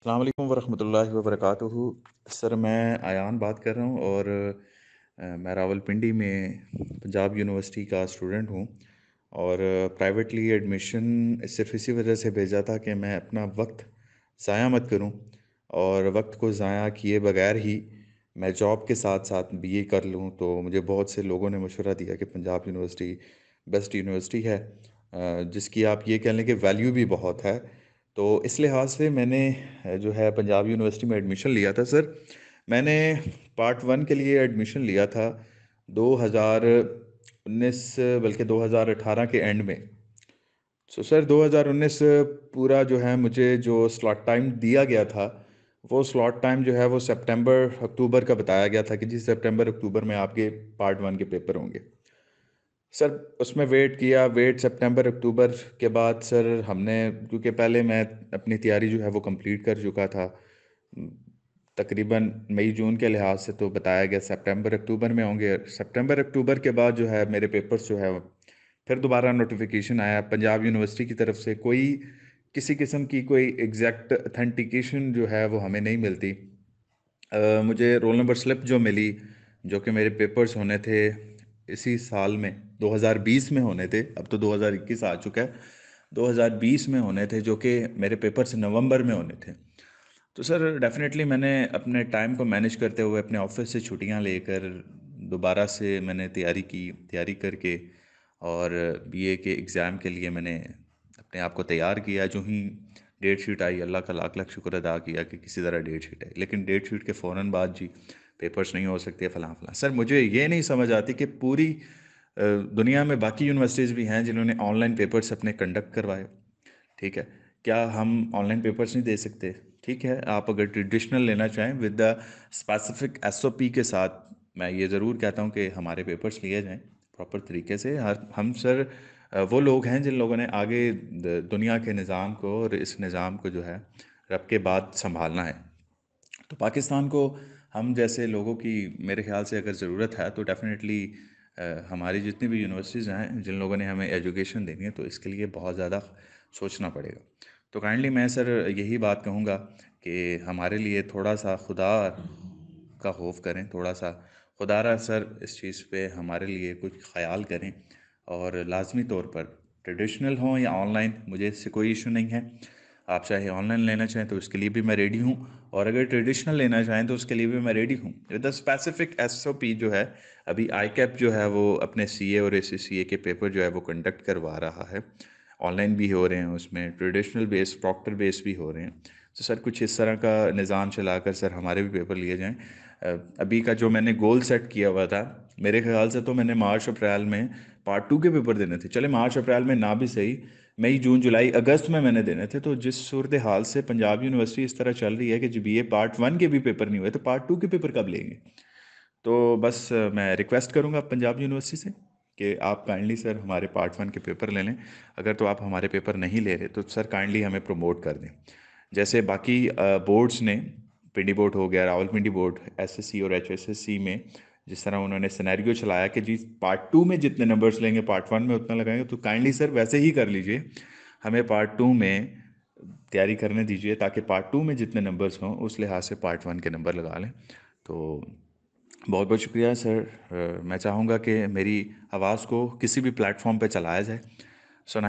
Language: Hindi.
अस्सलाम वालेकुम वरहमतुल्लाहि वबरकातुहू। सर मैं आयान बात कर रहा हूँ और मैं रावलपिंडी में पंजाब यूनिवर्सिटी का स्टूडेंट हूँ और प्राइवेटली एडमिशन सिर्फ इसी वजह से भेजा था कि मैं अपना वक्त ज़ाया मत करूँ और वक्त को ज़ाया किए बगैर ही मैं जॉब के साथ साथ बीए कर लूँ। तो मुझे बहुत से लोगों ने मशवरा दिया कि पंजाब यूनिवर्सिटी बेस्ट यूनिवर्सिटी है, जिसकी आप ये कह लें कि वैल्यू भी बहुत है। तो इस लिहाज से मैंने जो है पंजाब यूनिवर्सिटी में एडमिशन लिया था सर। मैंने पार्ट वन के लिए एडमिशन लिया था 2019 बल्कि 2018 के एंड में। सो सर 2019 पूरा जो है मुझे जो स्लॉट टाइम दिया गया था, वो स्लॉट टाइम जो है वो सितंबर अक्टूबर का बताया गया था कि जी सितंबर अक्टूबर में आपके पार्ट वन के पेपर होंगे। सर उसमें वेट किया, सितंबर अक्टूबर के बाद सर हमने, क्योंकि पहले मैं अपनी तैयारी जो है वो कंप्लीट कर चुका था, उम, तकरीबन मई जून के लिहाज से, तो बताया गया सितंबर अक्टूबर में होंगे। सितंबर अक्टूबर के बाद जो है मेरे पेपर्स जो है फिर दोबारा नोटिफिकेशन आया पंजाब यूनिवर्सिटी की तरफ से। कोई किसी किस्म की कोई एग्जैक्ट अथेंटिकेशन जो है वो हमें नहीं मिलती। मुझे रोल नंबर स्लिप जो मिली, जो कि मेरे पेपर्स होने थे इसी साल में, 2020 में होने थे, अब तो 2021 आ चुका है, 2020 में होने थे, जो कि मेरे पेपर्स नवंबर में होने थे। तो सर डेफिनेटली मैंने अपने टाइम को मैनेज करते हुए अपने ऑफिस से छुट्टियां लेकर दोबारा से मैंने तैयारी की, तैयारी करके और बीए के एग्ज़ाम के लिए मैंने अपने आप को तैयार किया। जो ही डेट शीट आई, अल्लाह का लाख लाख शुक्र अदा किया कि किसी तरह डेट शीट आई, लेकिन डेट शीट के फ़ौरन बाद जी पेपर्स नहीं हो सकते, फ़लाँ फ़लाँ। सर मुझे ये नहीं समझ आती कि पूरी दुनिया में बाकी यूनिवर्सिटीज़ भी हैं जिन्होंने ऑनलाइन पेपर्स अपने कंडक्ट करवाए, ठीक है, क्या हम ऑनलाइन पेपर्स नहीं दे सकते? ठीक है, आप अगर ट्रेडिशनल लेना चाहें विद द स्पेसिफिक एसओपी के साथ, मैं ये ज़रूर कहता हूँ कि हमारे पेपर्स लिए जाएं प्रॉपर तरीके से। हर हम सर वो लोग हैं जिन लोगों ने आगे दुनिया के निज़ाम को और इस निज़ाम को जो है रब के बाद संभालना है। तो पाकिस्तान को हम जैसे लोगों की मेरे ख्याल से अगर ज़रूरत है तो डेफ़िनेटली हमारी जितनी भी यूनिवर्सिटीज़ हैं जिन लोगों ने हमें एजुकेशन देनी है, तो इसके लिए बहुत ज़्यादा सोचना पड़ेगा। तो काइंडली मैं सर यही बात कहूँगा कि हमारे लिए थोड़ा सा खुदा का खौफ करें, थोड़ा सा खुदारा सर इस चीज़ पे हमारे लिए कुछ ख्याल करें। और लाजमी तौर पर ट्रेडिशनल हो या ऑनलाइन, मुझे इससे कोई इशू नहीं है। आप चाहे ऑनलाइन लेना चाहें तो उसके लिए भी मैं रेडी हूँ, और अगर ट्रेडिशनल लेना चाहें तो उसके लिए भी मैं रेडी हूँ विद द स्पेसिफिक एसओपी। जो है अभी आई कैप जो है वो अपने सीए और एससीसीए के पेपर जो है वो कंडक्ट करवा रहा है, ऑनलाइन भी हो रहे हैं, उसमें ट्रेडिशनल बेस प्रॉक्टर बेस भी हो रहे हैं। तो सर कुछ इस तरह का निज़ाम चलाकर सर हमारे भी पेपर लिए जाएं। अभी का जो मैंने गोल सेट किया हुआ था, मेरे ख्याल से तो मैंने मार्च अप्रैल में पार्ट टू के पेपर देने थे। चले मार्च अप्रैल में ना भी सही, मई जून जुलाई अगस्त में मैंने देने थे। तो जिस सूरत हाल से पंजाब यूनिवर्सिटी इस तरह चल रही है कि जब ये पार्ट वन के भी पेपर नहीं हुए तो पार्ट टू के पेपर कब लेंगे? तो बस मैं रिक्वेस्ट करूंगा पंजाब यूनिवर्सिटी से कि आप काइंडली सर हमारे पार्ट वन के पेपर ले लें। अगर तो आप हमारे पेपर नहीं ले रहे तो सर काइंडली हमें प्रमोट कर दें, जैसे बाकी बोर्ड्स ने, पिंडी बोर्ड हो गया, रावलपिंडी बोर्ड, एसएससी और एचएसएससी में जिस तरह उन्होंने सिनेरियो चलाया कि जी पार्ट टू में जितने नंबर्स लेंगे पार्ट वन में उतना लगाएंगे, तो काइंडली सर वैसे ही कर लीजिए। हमें पार्ट टू में तैयारी करने दीजिए ताकि पार्ट टू में जितने नंबर्स हों उस लिहाज से पार्ट वन के नंबर लगा लें। तो बहुत बहुत शुक्रिया सर। मैं चाहूँगा कि मेरी आवाज़ को किसी भी प्लेटफॉर्म पे चलाया जाए, सुना